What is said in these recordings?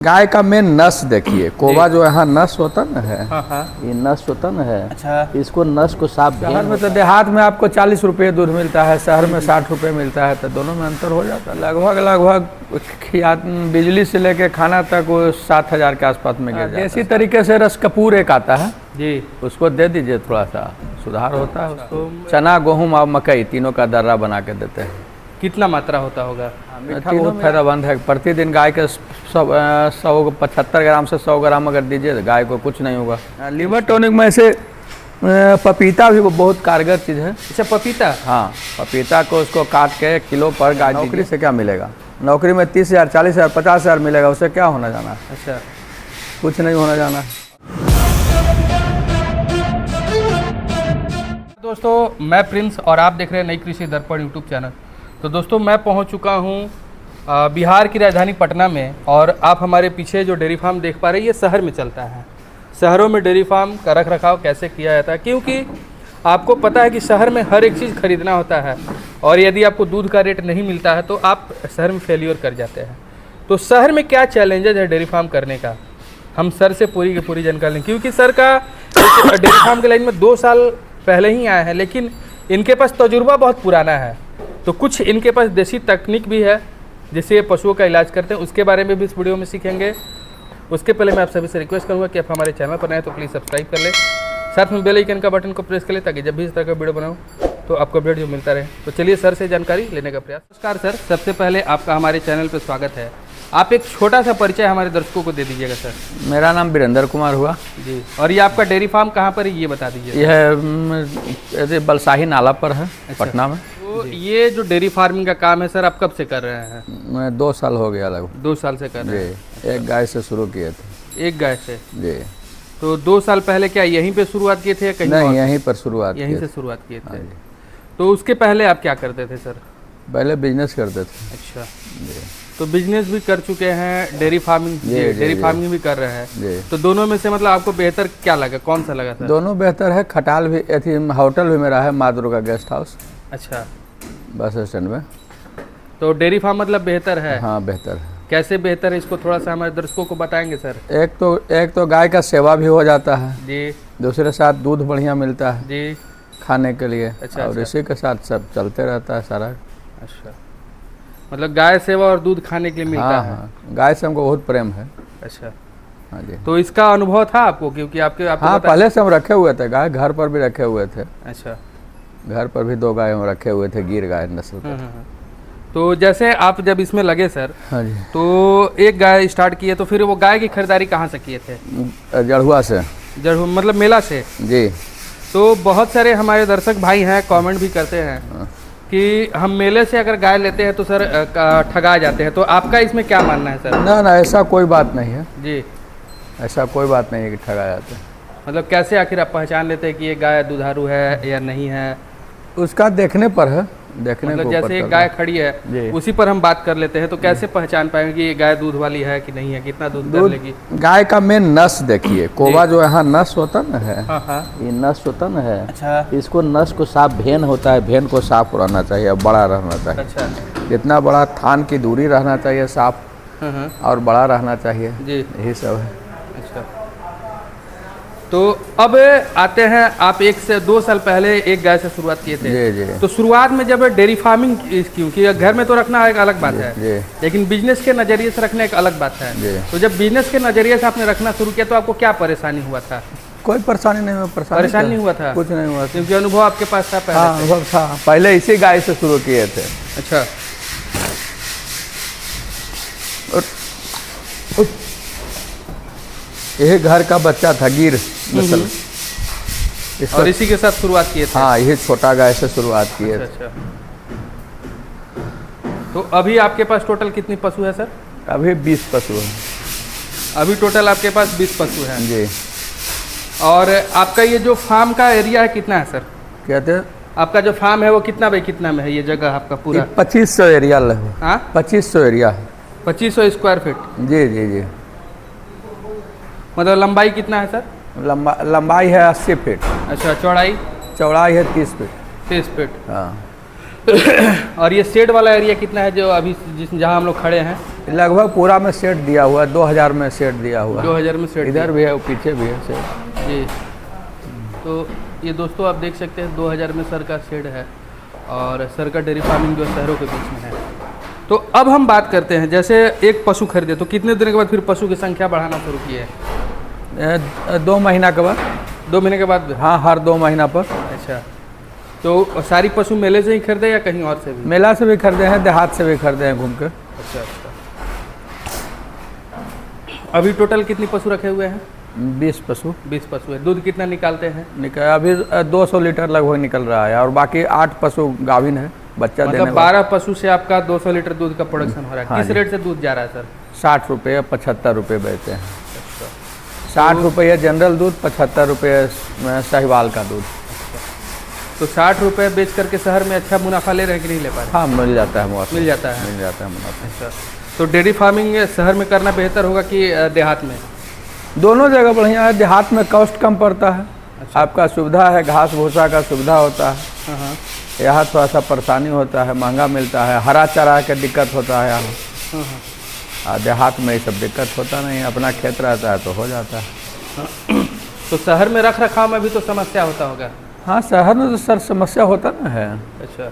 गाय का मेन नस देखिए, कोबा जो यहाँ नस होता न है, हाँ। ये नस होता न है। अच्छा। इसको नस को साफ शहर में तो देहात में आपको 40 रुपये दूध मिलता है, शहर में 60 रुपये मिलता है, तो दोनों में अंतर हो जाता है। लगभग बिजली से लेके खाना तक वो 7,000 के आसपास में गिर जाता है। इसी तरीके से रस कपूर एक आता है जी, उसको दे दीजिए, थोड़ा सा सुधार होता है उसको। चना, गेहूँ और मकई तीनों का दर्रा बना के देते हैं। कितना मात्रा होता होगा? मीठा बहुत फायदेमंद है। प्रतिदिन गाय के 175 ग्राम से 100 ग्राम अगर दीजिए तो गाय को कुछ नहीं होगा। लीवर टॉनिक में से पपीता भी वो बहुत कारगर चीज़ है। अच्छा, पपीता? हाँ, पपीता को उसको काट के किलो पर गाय। नौकरी से क्या मिलेगा? नौकरी में 30,000, 40,000, 50,000 मिलेगा, उससे क्या होना जाना? अच्छा, कुछ नहीं होना जाना। दोस्तों, मैं प्रिंस और आप देख रहे हैं नई कृषि दर्पण यूट्यूब चैनल। तो दोस्तों, मैं पहुंच चुका हूं बिहार की राजधानी पटना में, और आप हमारे पीछे जो डेयरी फार्म देख पा रहे हैं ये शहर में चलता है। शहरों में डेयरी फार्म का रख रखाव कैसे किया जाता है, क्योंकि आपको पता है कि शहर में हर एक चीज़ खरीदना होता है, और यदि आपको दूध का रेट नहीं मिलता है तो आप शहर में फेलियर कर जाते हैं। तो शहर में क्या चैलेंजेज है डेयरी फार्म करने का, हम सर से पूरी की पूरी जानकारी लें, क्योंकि सर का डेयरी फार्म के लाइन में 2 साल पहले ही आए हैं, लेकिन इनके पास तजुर्बा बहुत पुराना है। तो कुछ इनके पास देसी तकनीक भी है जिससे ये पशुओं का इलाज करते हैं, उसके बारे में भी इस वीडियो में सीखेंगे। उसके पहले मैं आप सभी से रिक्वेस्ट करूंगा कि आप हमारे चैनल पर नए तो प्लीज़ सब्सक्राइब कर लें, साथ में बेल आइकन का बटन को प्रेस कर लें, ताकि जब भी इस तरह का वीडियो बनाऊं तो आपको अपडेट जो मिलता रहे। तो चलिए सर से जानकारी लेने का प्रयास। नमस्कार सर, सबसे पहले आपका हमारे चैनल पर स्वागत है। आप एक छोटा सा परिचय हमारे दर्शकों को दे दीजिएगा सर। मेरा नाम वीरेंद्र कुमार हुआ जी, और ये आपका डेयरी फार्म कहाँ पर है ये बता दीजिए। यह बलसाही नाला पर है, पटना में। तो ये जो डेयरी फार्मिंग का काम है सर, आप कब से कर रहे हैं? मैं 2 साल हो गया लगभग। 2 साल से कर रहे हैं? एक गाय से शुरू किए थे। एक गाय से जी। तो 2 साल पहले क्या यहीं पे शुरुआत किए थे या कहीं? नहीं, यहीं पर शुरुआत, यहीं से शुरुआत किए थे। तो उसके पहले आप क्या करते थे सर? पहले बिजनेस करते थे। अच्छा, तो बिजनेस भी कर चुके हैं, डेयरी फार्मिंग भी कर रहे हैं। तो दोनों में से मतलब आपको बेहतर क्या लगा, कौन सा लगा सर? दोनों बेहतर है। खटाल भी थी, होटल भी मेरा है, माँ दुर्गा गेस्ट हाउस। अच्छा, बस स्टैंड में। तो डेयरी फार्म मतलब बेहतर है? हाँ, बेहतर है। कैसे बेहतर है, इसको थोड़ा सा हमारे दर्शकों को बताएंगे सर? एक तो गाय का सेवा भी हो जाता है जी, दूसरे साथ दूध बढ़िया मिलता है जी खाने के लिए। अच्छा, और इसी के साथ सब चलते रहता है सारा। अच्छा, मतलब गाय सेवा और दूध खाने के लिए मिलता है। हाँ, गाय से हमको बहुत प्रेम है। अच्छा, हाँ जी। तो इसका अनुभव था आपको, क्योंकि आपको हाँ, पहले से हम रखे हुए थे गाय, घर पर भी रखे हुए थे। अच्छा, घर पर भी 2 गाय हम रखे हुए थे, गिर गाय नस्ल के। तो जैसे आप जब इसमें लगे सर, हाँ जी, तो एक गाय स्टार्ट किए, तो फिर वो गाय की खरीदारी कहाँ से किए थे? जड़ुआ से। जड़ुआ मतलब मेला से जी। तो बहुत सारे हमारे दर्शक भाई हैं, कमेंट भी करते हैं कि हम मेले से अगर गाय लेते हैं तो सर ठगा जाते हैं। तो आपका इसमें क्या मानना है सर? ना, ऐसा कोई बात नहीं है जी। ऐसा कोई बात नहीं है कि ठगा जाते हैं। मतलब कैसे आखिर आप पहचान लेते हैं कि ये गाय दुधारू है या नहीं है? उसका देखने पर है, देखने मतलब को जैसे एक गाय खड़ी है उसी पर हम बात कर लेते हैं, तो कैसे पहचान पाएंगे कि ये गाय दूध वाली है कि नहीं है, कितना दूध कर लेगी? गाय का मेन नस देखिए, कोबा जो यहाँ नस होता न है, हाँ। ये नस होता न है। अच्छा, इसको नस को साफ, भेन होता है, भेन को साफ रहना चाहिए, बड़ा रहना चाहिए। अच्छा, जितना बड़ा थान की दूरी रहना चाहिए साफ, और बड़ा रहना चाहिए जी, यही सब है। अच्छा, तो अब आते हैं, आप 1 से 2 साल पहले एक गाय से शुरुआत किए थे। जी। तो शुरुआत में जब डेयरी फार्मिंग, क्योंकि घर में तो रखना एक अलग बात है, लेकिन बिजनेस के नज़रिए से रखना एक अलग बात है। तो जब बिजनेस के नज़रिए से आपने रखना शुरू किया तो आपको क्या परेशानी हुआ था? कोई परेशानी नहीं हुआ। परेशानी नहीं हुआ था? कुछ नहीं हुआ, क्योंकि अनुभव आपके पास था पहले? हाँ, अनुभव था। पहले इसी गाय से शुरू किए थे। अच्छा, यही घर का बच्चा था, गिर नस्ल। और इसी के साथ शुरुआत किए थे? हाँ, यही छोटा गाय से शुरुआत किए थे। अच्छा। तो अभी आपके पास टोटल कितनी पशु है सर? अभी 20 पशु हैं। अभी टोटल आपके पास 20 पशु हैं जी। और आपका ये जो फार्म का एरिया है कितना है सर? कहते हैं आपका जो फार्म है वो कितना बाई कितना में है ये जगह आपका पूरा? 2500 एरिया है। हाँ, 2500 एरिया है। 2500 स्क्वायर फीट? जी। मतलब लंबाई कितना है सर? लंबाई है 80 फीट। अच्छा, चौड़ाई है 30 फीट। 30 फीट। हाँ। और ये शेड वाला एरिया कितना है जो अभी जहाँ हम लोग खड़े हैं? लगभग पूरा में सेट दिया हुआ है, 2000 में सेट दिया हुआ है। 2000 में सेट इधर भी है, पीछे भी है सेट। जी। तो ये दोस्तों आप देख सकते हैं 2000 में सर का शेड है और सर का डेयरी फार्मिंग जो शहरों के बीच में है। तो अब हम बात करते हैं, जैसे एक पशु खरीदे तो कितने दिन के बाद फिर पशु की संख्या बढ़ाना शुरू की है? 2 महीना के बाद। 2 महीने के बाद? हाँ, हर 2 महीना पर। अच्छा, तो सारी पशु मेले से ही खरीदे या कहीं और से भी? मेला से भी खरीदे हैं, देहात से भी खरीदे हैं घूम के। अच्छा अच्छा। अभी टोटल कितनी पशु रखे हुए हैं? 20 पशु। 20 पशु है। दूध कितना निकालते हैं? अभी 200 लीटर लगभग निकल रहा है और बाकी 8 पशु गाभिन है, बच्चा देने मतलब 12 पशु से आपका 200 लीटर दूध का प्रोडक्शन हो रहा है। हाँ किस जी। रेट से दूध जा रहा है सर? 60 रुपये, 75 रुपये बेचते हैं। 60 रुपये जनरल दूध, 75 रुपये साहिवाल का दूध। तो 60 रुपये बेच करके शहर में अच्छा मुनाफा ले रहे हैं कि नहीं ले पा रहे? हाँ, मिल जाता है मुनाफा। मिल जाता है। मिल जाता है मुनाफा। अच्छा, तो डेयरी फार्मिंग शहर में करना बेहतर होगा कि देहात में? दोनों जगह बढ़िया है। देहात में कॉस्ट कम पड़ता है। अच्छा। आपका सुविधा है, घास भूसा का सुविधा होता है। हाँ हाँ। यहाँ थोड़ा सा परेशानी होता है, महंगा मिलता है, हरा चारा का दिक्कत होता है यहाँ। हाँ हाँ। देहात में ये सब दिक्कत होता नहीं, अपना खेत रहता है तो हो जाता है। तो शहर में रख रखाव में भी तो समस्या होता होगा? हाँ, शहर में तो सर समस्या होता ना है। अच्छा।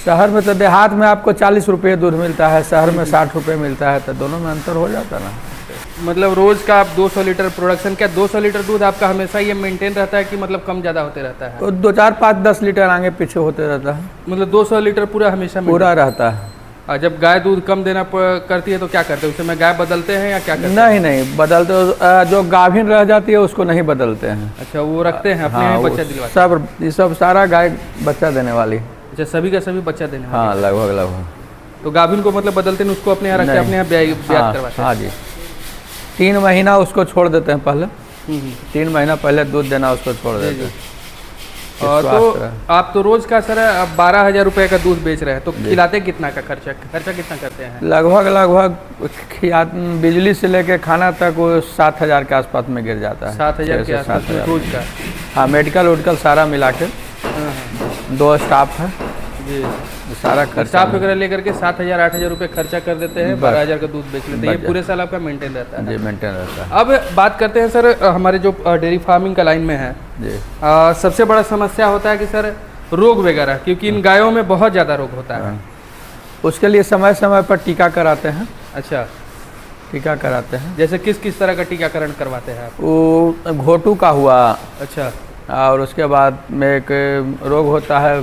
शहर में तो देहात में आपको 40 रुपये दूध मिलता है, शहर में 60 रुपये मिलता है, तो दोनों में अंतर हो जाता ना। मतलब रोज़ का आप 200 लीटर प्रोडक्शन, क्या 200 लीटर दूध आपका हमेशा ये मेंटेन रहता है कि मतलब कम ज़्यादा होते रहता है? तो 2, 4, 5, 10 लीटर आगे पीछे होते रहता है। मतलब 200 लीटर पूरा हमेशा पूरा रहता है। और जब गाय दूध कम देना करती है तो क्या करते हैं? उस समय गाय बदलते हैं या क्या करते हैं? नहीं नहीं बदलते, जो गाभिन रह जाती है उसको नहीं बदलते हैं। अच्छा, वो रखते हैं अपने हाँ, यहाँ वो बच्चा दिलवाते हैं? ये सब सारा गाय बच्चा देने वाली। अच्छा, सभी का सभी बच्चा देने वाले? हाँ, लगभग। तो गाभिन को मतलब बदलते हैं, उसको अपने यहाँ रखते हैं, अपने यहाँ ब्याज करवाते हैं? हाँ जी, 3 महीना उसको छोड़ देते हैं पहले। 3 महीना पहले दूध देना उसको छोड़ देते हैं। और तो आप तो रोज का सर 12,000 रुपये का दूध बेच रहे हैं, तो खिलाते कितना का खर्चा कितना करते हैं? लगभग बिजली से लेके खाना तक वो 7,000 के आसपास में गिर जाता है। 7,000 के आसपास में रोज का? हाँ, मेडिकल उडिकल सारा मिला के। 2 स्टाफ है जी, सारा खर्चा स्टाफ वगैरह लेकर के 7,000 8,000 रुपये खर्चा कर देते हैं, 12,000 का दूध बेच लेते हैं। ये पूरे साल आपका मेंटेन रहता है? जी, मेंटेन रहता है। अब बात करते हैं सर, हमारे जो डेयरी फार्मिंग का लाइन में है जी, सबसे बड़ा समस्या होता है कि सर रोग वगैरह, क्योंकि इन गायों में बहुत ज़्यादा रोग होता है। उसके लिए समय समय पर टीका कराते हैं। अच्छा, टीका कराते हैं। जैसे किस तरह का टीकाकरण करवाते हैं आप? वो घोटू का हुआ। अच्छा। और उसके बाद में एक रोग होता है,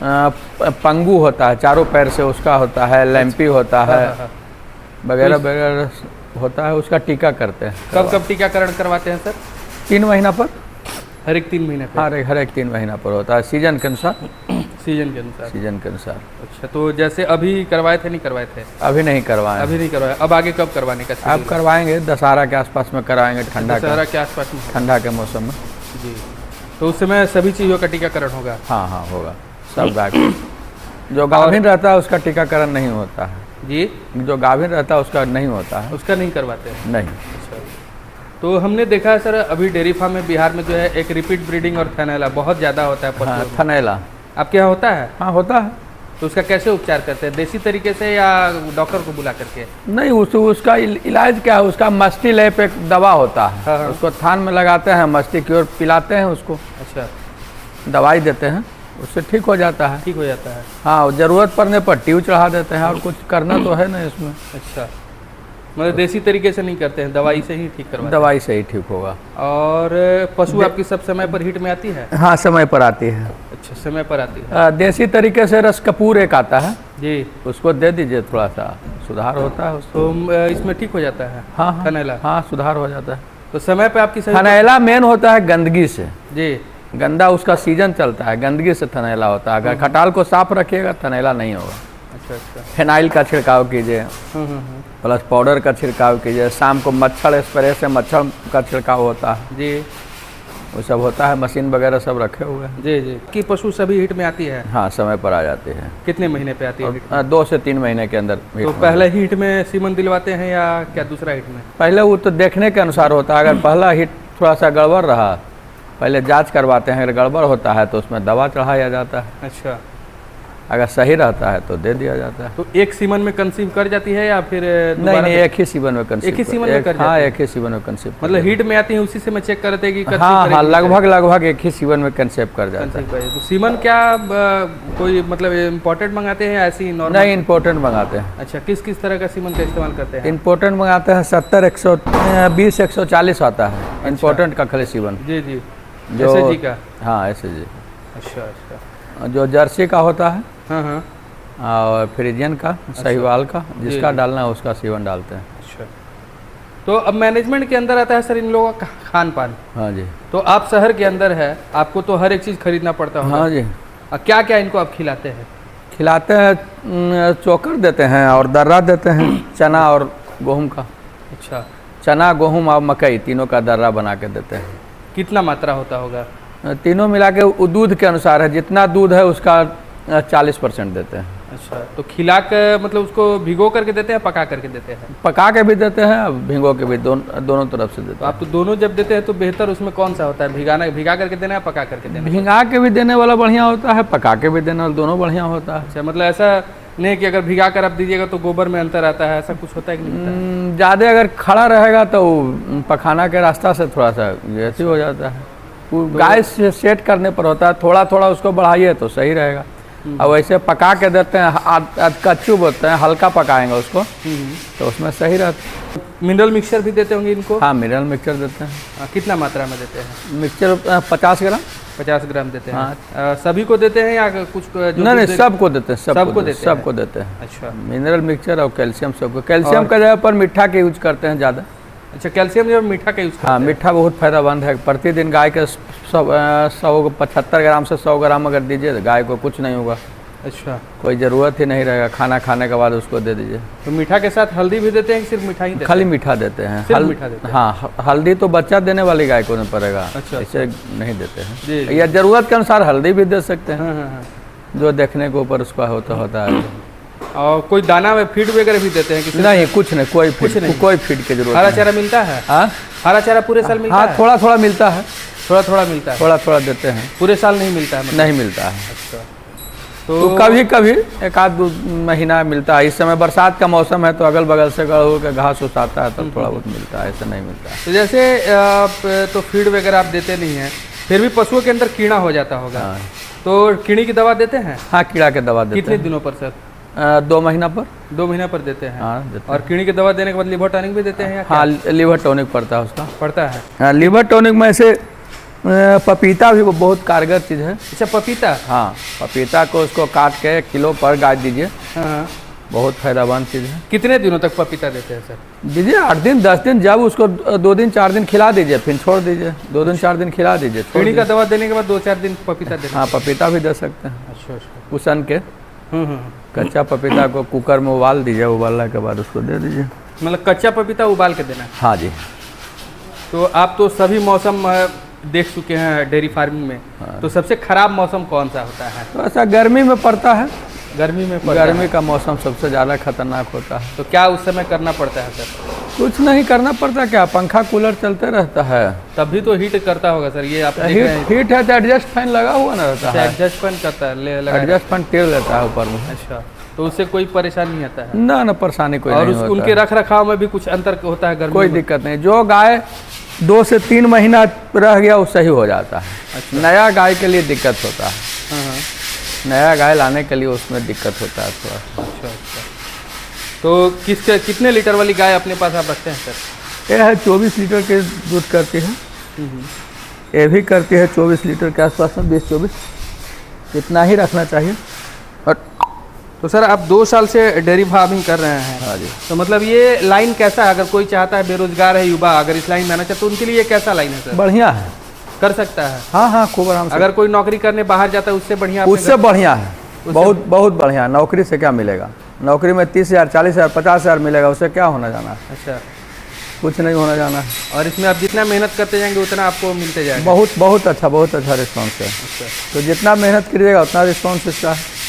पंगू होता है, चारों पैर से उसका होता है, लैंपी होता है, वगैरह वगैरह होता है, उसका टीका करते हैं। कब टीकाकरण करवाते हैं सर? 3 महीना पर। हर एक 3 महीने पर? हर एक 3 महीना पर होता है, सीजन के अनुसार। सीजन के अनुसार? सीजन के अनुसार। अच्छा, तो जैसे अभी करवाए थे, नहीं करवाए थे? अभी नहीं करवाए। अभी नहीं करवाए। अब आगे कब करवाने का? अब करवाएंगे, दशहरा के आसपास में कराएंगे। दशहरा के आसपास में? ठंडा के मौसम में जी। तो उस समय सभी चीज़ों का टीकाकरण होगा? हाँ हाँ, होगा सब गाय। जो गाभिन रहता है उसका टीकाकरण नहीं होता है जी। जो गाभिन रहता है उसका नहीं होता है। उसका नहीं करवाते हैं? नहीं। अच्छा, तो हमने देखा है सर, अभी डेयरी फार्म में बिहार में जो है एक रिपीट ब्रीडिंग और थनैला बहुत ज़्यादा होता है पशुओं में। थनैला आपके यहाँ होता है? हाँ, होता है। तो उसका कैसे उपचार करते हैं? देसी तरीके से या डॉक्टर को बुला करके? नहीं, उसका इलाज क्या है, उसका मस्टी लैप एक दवा होता है। हाँ हाँ। उसको थान में लगाते हैं, मस्टी क्योर पिलाते हैं उसको। अच्छा, दवाई देते हैं, उससे ठीक हो जाता है। ठीक हो जाता है? हाँ, ज़रूरत पड़ने पर ट्यूब चढ़ा देते हैं, और कुछ करना तो है ना इसमें। अच्छा, मतलब देसी तरीके से नहीं करते हैं, दवाई से ही ठीक करवाते हैं? दवाई से ही ठीक होगा। और पशु आपकी सब समय पर हिट में आती है? हाँ, समय पर आती है। अच्छा, समय पर आती है। देसी तरीके से रस कपूर एक आता है जी, उसको दे दीजिए, थोड़ा सा सुधार होता है उसको। तो इसमें ठीक हो जाता है? हाँ हाँ, थनैला? हाँ, सुधार हो जाता है। तो समय पे आपकी सही? थनैला मेन होता है गंदगी से। जी, गंदा उसका सीजन चलता है, गंदगी से थनैला होता है। अगर खटाल को साफ रखिएगा थनैला नहीं होगा। अच्छा अच्छा। फिनाइल का छिड़काव कीजिए, प्लस पाउडर का छिड़काव कीजिए। शाम को मच्छर स्प्रे से मच्छर का छिड़काव होता है जी, वो सब होता है। मशीन वगैरह सब रखे हुए हैं। जी जी। कि पशु सभी हिट में आती है? हाँ, समय पर आ जाते हैं। कितने महीने पे आती है? 2 से 3 महीने के अंदर। तो पहले हिट में सीमन दिलवाते हैं या क्या दूसरा हिट में? पहले वो तो देखने के अनुसार होता है। अगर पहला हिट थोड़ा सा गड़बड़ रहा, पहले जांच करवाते हैं, अगर गड़बड़ होता है तो उसमें दवा चढ़ाया जाता है। अच्छा। अगर सही रहता है तो दे दिया जाता है। तो एक सीमन में कंसीव कर जाती है या फिर नहीं दोबारा नहीं, एक ही सीवन में कंसीव, एक ही सीमन में कर हाँ जाती है? एक ही सीवन में कंसीव, मतलब हीट में आती है उसी से मैं चेक करते हैं कि conceive हाँ हाँ, करेगी, लगभग एक ही सीवन में कंसीव कर जाता है। conceive करेगी। तो सीमन क्या कोई मतलब इम्पोर्टेंट मंगाते हैं या ऐसे ही नॉर्मल? नहीं, इम्पोर्टेंट मंगाते हैं। अच्छा, किस किस तरह का सीमन का इस्तेमाल करते हैं? इम्पोर्टेंट मंगाते हैं 70 120 140 आता है इम्पोर्टेंट का खले सीवन। जी जी, जो SSG का? हाँ SSG। अच्छा अच्छा, जो जर्सी का होता है हाँ हाँ, और फ्रिजियन का, साहिवाल का, जिसका डालना है उसका सीवन डालते हैं। अच्छा। तो अब मैनेजमेंट के अंदर आता है सर इन लोगों का खान पान। हाँ जी, तो आप शहर के अंदर है, आपको तो हर एक चीज़ खरीदना पड़ता होगा। हाँ जी। क्या क्या इनको आप खिलाते हैं? खिलाते हैं चोकर देते हैं और दर्रा देते हैं, चना और गेहूं का। अच्छा, चना, गेहूं और मकई तीनों का दर्रा बना के देते हैं। कितना मात्रा होता होगा? तीनों मिला के वो दूध के अनुसार है, जितना दूध है उसका 40% देते हैं। अच्छा, तो खिला कर मतलब उसको भिगो करके देते हैं, पका करके देते हैं? पका के भी देते हैं और भिगो के भी, दोनों तरफ से देते तो आप तो दोनों जब देते हैं तो बेहतर उसमें कौन सा होता है, भिगा करके देना है, पका करके देना हैं। है? भिगा के भी देने वाला बढ़िया होता है, पका के भी देने वाला, दोनों बढ़िया होता है। अच्छा, मतलब ऐसा नहीं कि अगर भिगा कर आप दीजिएगा तो गोबर में अंतर आता है, ऐसा कुछ होता है कि नहीं होता है? ज़्यादा अगर खड़ा रहेगा तो पखाना के रास्ता से थोड़ा सा ऐसे हो जाता है। वो गाय से सेट करने पर होता है, थोड़ा थोड़ा उसको बढ़ाइए तो सही रहेगा। और वैसे पका के देते हैं, कच्चू बोलते हैं, हल्का पकाएंगे उसको तो उसमें सही रहता है। मिनरल मिक्सचर भी देते होंगे इनको? हाँ, मिनरल मिक्सचर देते हैं। कितना मात्रा में देते हैं? मिक्सचर 50 ग्राम। 50 ग्राम देते हैं? हाँ। सभी को देते हैं या कुछ जो नहीं दूध सबको देते हैं, सबको देते हैं? सबको देते हैं। अच्छा मिनरल मिक्सचर और कैल्शियम सबको। कैल्शियम का जगह पर मीठा के यूज करते हैं ज़्यादा। अच्छा, कैल्शियम जो मीठा का यूज करते हाँ, हैं? मीठा बहुत फायदेमंद है। प्रतिदिन गाय के 75 ग्राम से 100 ग्राम अगर दीजिए तो गाय को कुछ नहीं होगा, अच्छा, कोई ज़रूरत ही नहीं रहेगा। खाना खाने के बाद उसको दे दीजिए। तो मीठा के साथ हल्दी भी देते हैं कि सिर्फ मीठा ही देते खाली मीठा देते हैं। सिर्फ मीठा देते हैं? हाँ, हल्दी तो बच्चा देने वाली गाय को नहीं पड़ेगा, अच्छा, इसे नहीं देते जी, हैं। जी। या ज़रूरत के अनुसार हल्दी भी दे सकते हैं, हाँ हाँ हाँ। जो देखने के ऊपर उसका होता है। और कोई दाना में फीड वगैरह भी देते हैं कि सिर्फ नहीं, कुछ नहीं, कोई फीड की जरूरत हरा नहीं। चारा मिलता है? हाँ हरा चारा पूरे साल मिलता हाँ, है? थोड़ा थोड़ा मिलता है, थोड़ा थोड़ा मिलता है, थोड़ा थोड़ा देते हैं, पूरे साल नहीं मिलता है मतलब? नहीं मिलता है। अच्छा, तो कभी कभी एक आध 2 महीना मिलता है। इस समय बरसात का मौसम है तो अगल बगल से गड़ू के घास उस आता है तब थोड़ा बहुत मिलता है, ऐसा नहीं मिलता है। तो जैसे आप तो फीड वगैरह आप देते नहीं हैं, फिर भी पशुओं के अंदर कीड़ा हो जाता होगा, हाँ। तो कीड़ी की दवा देते हैं? हाँ, कीड़ा के दवा देते कितने हैं। दिनों पर सर? 2 महीना पर। 2 महीना पर देते हैं? हाँ, देते और कीड़ी की दवा देने के बाद लिवर टॉनिक भी देते हैं या हाँ, लीवर टॉनिक पड़ता है उसका। पड़ता है? हाँ, लीवर टॉनिक में से पपीता भी वो बहुत कारगर चीज़ है। अच्छा, पपीता? हाँ, पपीता को उसको काट के 1 किलो पर गाय दीजिए, हाँ हाँ। बहुत फायदेमंद चीज़ है। कितने दिनों तक पपीता देते हैं सर? दीजिए 8 दिन 10 दिन, जब उसको 2 दिन 4 दिन खिला दीजिए, फिर छोड़ दीजिए, 2 दिन 4 दिन खिला दीजिए, छोड़ कीड़ी का दीजिए। दवा देने के बाद 2-4 दिन पपीता देना? हाँ, पपीता भी दे सकते हैं, अच्छा अच्छा। उसन के। कच्चा पपीता को कुकर में उबाल दीजिए, उबालने के बाद उसको दे दीजिए। मतलब कच्चा पपीता उबाल के देना? हाँ जी। तो आप तो सभी मौसम देख चुके हैं डेयरी फार्मिंग में, तो सबसे खराब मौसम कौन सा होता है? तो ऐसा गर्मी में पड़ता है, गर्मी में पड़ता गर्मी है। का मौसम सबसे ज़्यादा खतरनाक होता है। तो क्या उस समय करना पड़ता है सर? कुछ नहीं करना पड़ता, क्या पंखा कूलर चलते रहता है। तभी तो हीट करता होगा सर, ये आप देख रहे हैं। हीट है तो एडजस्ट फैन लगा हुआ ना रहता है, एडजस्ट फैन करता है, एडजस्ट फैन टेर लेता है ऊपर में। अच्छा, तो उससे कोई परेशानी नहीं आता है? ना परेशानी कोई और नहीं होता उनके है। रख रखाव में भी कुछ अंतर होता है गर्मी कोई में? दिक्कत नहीं, जो गाय 2 से 3 महीना रह गया वो सही हो जाता है। अच्छा। नया गाय के लिए दिक्कत होता है, हाँ हाँ। नया गाय लाने के लिए उसमें दिक्कत होता है थोड़ा। अच्छा अच्छा। तो कितने लीटर वाली गाय अपने पास आप रखते हैं सर? ये है 24 लीटर के दूध करती है, ये भी करती है 24 लीटर के आसपास में, 20-24 इतना ही रखना चाहिए। और तो सर आप 2 साल से डेयरी फार्मिंग कर रहे हैं? हाँ जी। तो मतलब ये लाइन कैसा है, अगर कोई चाहता है, बेरोजगार है युवा, अगर इस लाइन में आना चाहता है तो उनके लिए ये कैसा लाइन है सर? बढ़िया है, कर सकता है? हाँ, खूब आराम से। अगर कोई नौकरी करने बाहर जाता है उससे बढ़िया? उससे बढ़िया है, बहुत बढ़िया। नौकरी से क्या मिलेगा? नौकरी में 30,000 40,000 50,000 मिलेगा, उससे क्या होना जाना? अच्छा, कुछ नहीं होना जाना। और इसमें आप जितना मेहनत करते जाएंगे उतना आपको मिलते जाएगा? बहुत अच्छा रिस्पॉन्स है। अच्छा। तो जितना मेहनत करिएगा उतना रिस्पॉन्स इसका है।